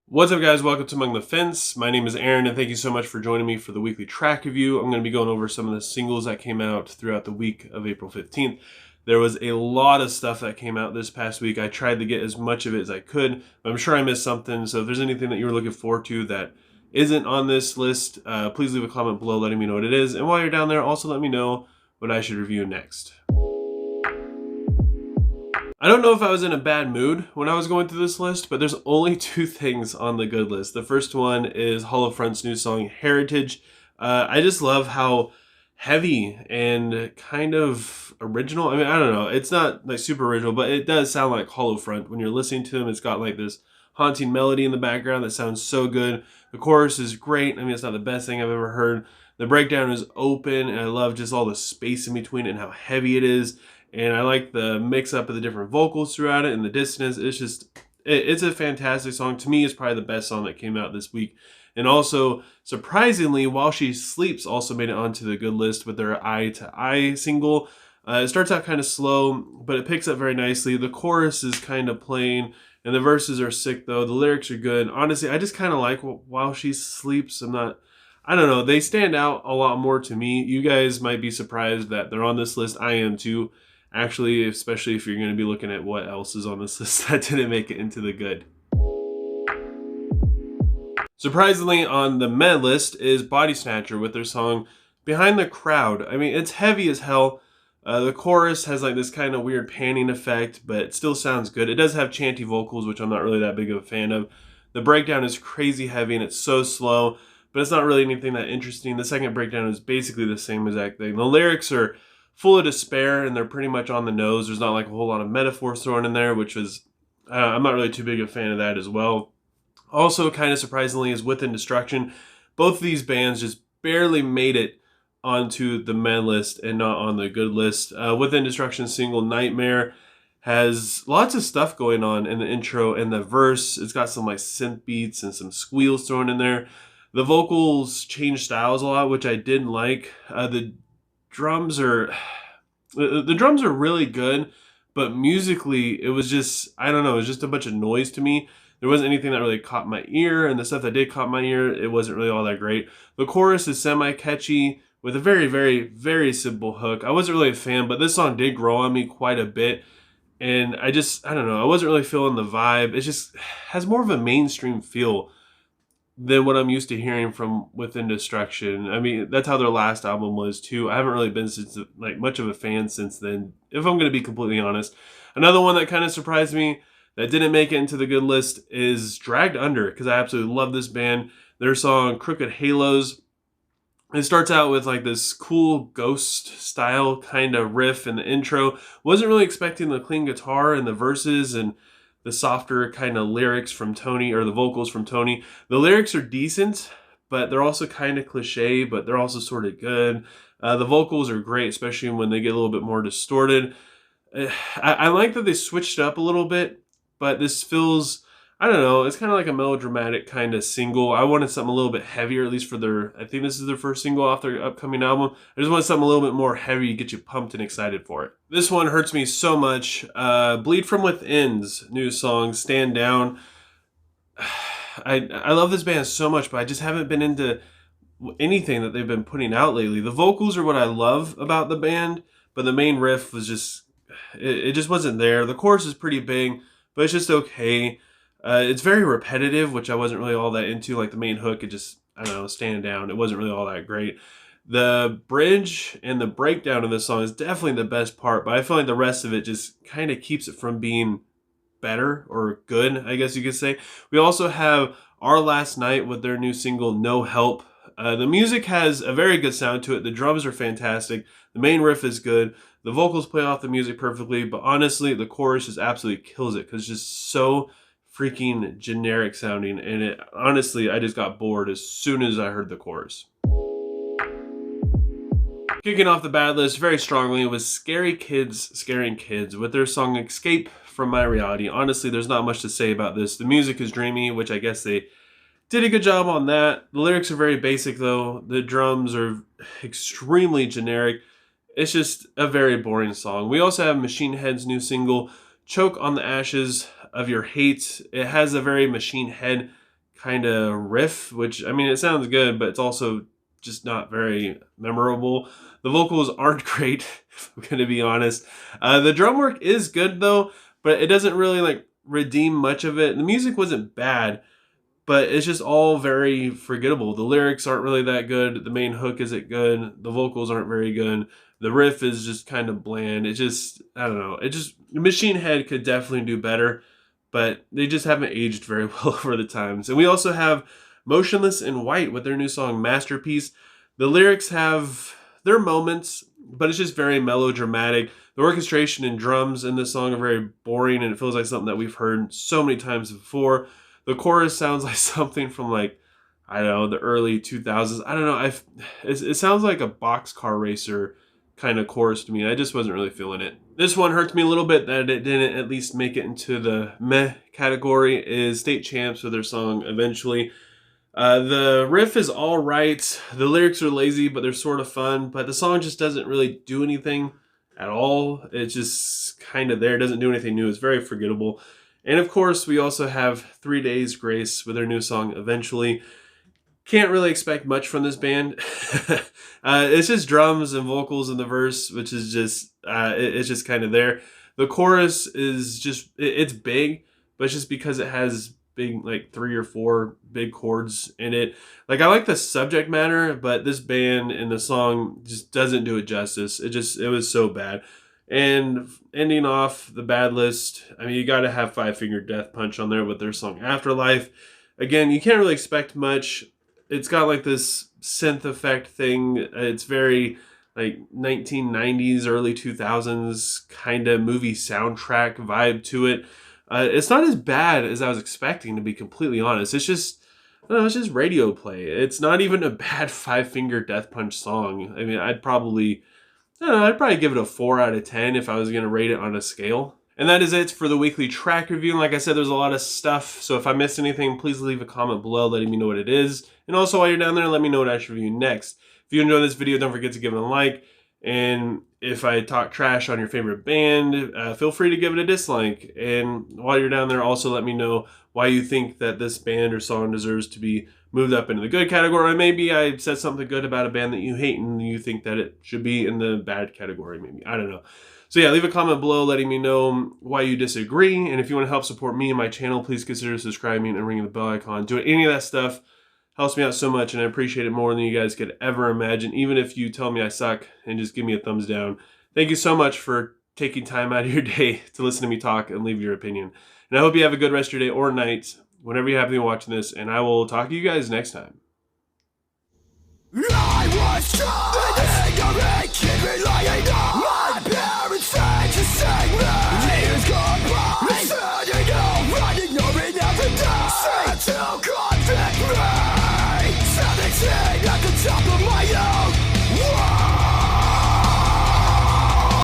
What's up, guys? Welcome to Among the Fence. My name is Aaron, and thank you so much for joining me for the weekly track review. I'm going to be going over some of the singles that came out throughout the week of April 15th. There was a lot of stuff that came out this past week. I tried to get as much of it as I could, but I'm sure I missed something. So if there's anything that you were looking forward to that isn't on this list, please leave a comment below letting me know what it is. And while you're down there, also let me know what I should review next. I don't know if I was in a bad mood when I was going through this list, but there's only two things on the good list. The first one is Hollowfront's new song, Heritage. I just love how heavy and kind of original. I mean, I don't know. It's not like super original, but it does sound like Hollowfront. When you're listening to them, it's got like this haunting melody in the background that sounds so good. The chorus is great. I mean, it's not the best thing I've ever heard. The breakdown is open, and I love just all the space in between it and how heavy it is. And I like the mix up of the different vocals throughout it and the dissonance. It's a fantastic song. To me, it's probably the best song that came out this week. And also, surprisingly, While She Sleeps also made it onto the good list with their Eye to Eye single. It starts out kind of slow, but it picks up very nicely. The chorus is kind of plain, and the verses are sick, though. The lyrics are good. Honestly, I just kind of like While She Sleeps. I don't know. They stand out a lot more to me. You guys might be surprised that they're on this list. I am too. Actually, especially if you're going to be looking at what else is on this list that didn't make it into the good. Surprisingly, on the med list is Body Snatcher with their song Behind the Crowd. I mean, it's heavy as hell. The chorus has like this kind of weird panning effect, but it still sounds good. It does have chanty vocals, which I'm not really that big of a fan of. The breakdown is crazy heavy and it's so slow, but it's not really anything that interesting. The second breakdown is basically the same exact thing. The lyrics are full of despair, and they're pretty much on the nose. There's not like a whole lot of metaphors thrown in there, which was, I'm not really too big a fan of that as well. Also, kind of surprisingly, is Within Destruction. Both of these bands just barely made it onto the men list and not on the good list. Within Destruction's single Nightmare has lots of stuff going on in the intro and the verse. It's got some like synth beats and some squeals thrown in there. The vocals change styles a lot, which I didn't like. The drums are really good, but musically it was just, I don't know, it was just a bunch of noise to me. There wasn't anything that really caught my ear, and the stuff that did caught my ear, it wasn't really all that great. The chorus is semi-catchy with a very, very, very simple hook. I wasn't really a fan, but this song did grow on me quite a bit, and I don't know, I wasn't really feeling the vibe. It just has more of a mainstream feel than what I'm used to hearing from Within Destruction. I mean, that's how their last album was too. I haven't really been much of a fan since then, if I'm going to be completely honest. Another one that kind of surprised me that didn't make it into the good list is Dragged Under, because I absolutely love this band. Their song Crooked Halos. It starts out with like this cool ghost style kind of riff in the intro. Wasn't really expecting the clean guitar and the verses and the softer kind of lyrics from Tony, or the vocals from Tony. The lyrics are decent, but they're also kind of cliche, but they're also sort of good. The vocals are great, especially when they get a little bit more distorted. I like that they switched up a little bit, but this feels, I don't know, it's kind of like a melodramatic kind of single. I wanted something a little bit heavier, at least for I think this is their first single off their upcoming album. I just wanted something a little bit more heavy to get you pumped and excited for it. This one hurts me so much. Bleed From Within's new song, Stand Down. I love this band so much, but I just haven't been into anything that they've been putting out lately. The vocals are what I love about the band, but the main riff was just, it just wasn't there. The chorus is pretty big, but it's just okay. It's very repetitive, which I wasn't really all that into. Like the main hook, it just, I don't know, Stand Down. It wasn't really all that great. The bridge and the breakdown of this song is definitely the best part, but I feel like the rest of it just kind of keeps it from being better or good, I guess you could say. We also have Our Last Night with their new single No Help. The music has a very good sound to it. The drums are fantastic. The main riff is good. The vocals play off the music perfectly, but honestly, the chorus just absolutely kills it because it's just so freaking generic sounding, and honestly, I just got bored as soon as I heard the chorus. Kicking off the bad list very strongly was Scary Kids Scaring Kids with their song Escape From My Reality. Honestly, there's not much to say about this. The music is dreamy, which I guess they did a good job on that. The lyrics are very basic though. The drums are extremely generic. It's just a very boring song. We also have Machine Head's new single, Choke on the Ashes of Your Hate. It has a very Machine Head kind of riff, which, I mean, it sounds good, but it's also just not very memorable. The vocals aren't great, if I'm going to be honest. The drum work is good though, but it doesn't really like redeem much of it. The music wasn't bad, but it's just all very forgettable. The lyrics aren't really that good. The main hook isn't good. The vocals aren't very good. The riff is just kind of bland. It just, I don't know. It just, Machine Head could definitely do better, but they just haven't aged very well over the times. And we also have Motionless in White with their new song Masterpiece. The lyrics have their moments, but it's just very melodramatic. The orchestration and drums in this song are very boring, and it feels like something that we've heard so many times before. The chorus sounds like something from like, I don't know, the early 2000s. I don't know. It sounds like a boxcar racer kind of chorus to me. I just wasn't really feeling it. This one hurts me a little bit that it didn't at least make it into the meh category. Is State Champs with their song Eventually. The riff is all right. The lyrics are lazy, but they're sort of fun. But the song just doesn't really do anything at all. It's just kind of there. It doesn't do anything new. It's very forgettable. And of course, we also have 3 Days Grace with their new song Eventually. Can't really expect much from this band. It's just drums and vocals in the verse, which is just, it's just kind of there. The chorus is just, it's big, but it's just because it has big, like 3 or 4 big chords in it. Like, I like the subject matter, but this band and the song just doesn't do it justice. It was so bad. And ending off the bad list, I mean, you got to have Five Finger Death Punch on there with their song Afterlife. Again, you can't really expect much. It's got like this synth effect thing. It's very like 1990s, early 2000s kind of movie soundtrack vibe to it. It's not as bad as I was expecting, to be completely honest. It's just, I don't know, it's just radio play. It's not even a bad Five Finger Death Punch song. I mean, I'd probably give it a 4 out of 10 if I was going to rate it on a scale. And that is it for the weekly track review. And like I said, there's a lot of stuff. So if I missed anything, please leave a comment below letting me know what it is. And also while you're down there, let me know what I should review next. If you enjoyed this video, don't forget to give it a like. And if I talk trash on your favorite band, feel free to give it a dislike. And while you're down there, also let me know why you think that this band or song deserves to be moved up into the good category. Or maybe I said something good about a band that you hate and you think that it should be in the bad category, maybe. I don't know. So yeah, leave a comment below letting me know why you disagree. And if you want to help support me and my channel, please consider subscribing and ringing the bell icon. Doing any of that stuff helps me out so much, and I appreciate it more than you guys could ever imagine, even if you tell me I suck and just give me a thumbs down. Thank you so much for taking time out of your day to listen to me talk and leave your opinion. And I hope you have a good rest of your day or night, whenever you happen to be watching this, and I will talk to you guys next time. I was trying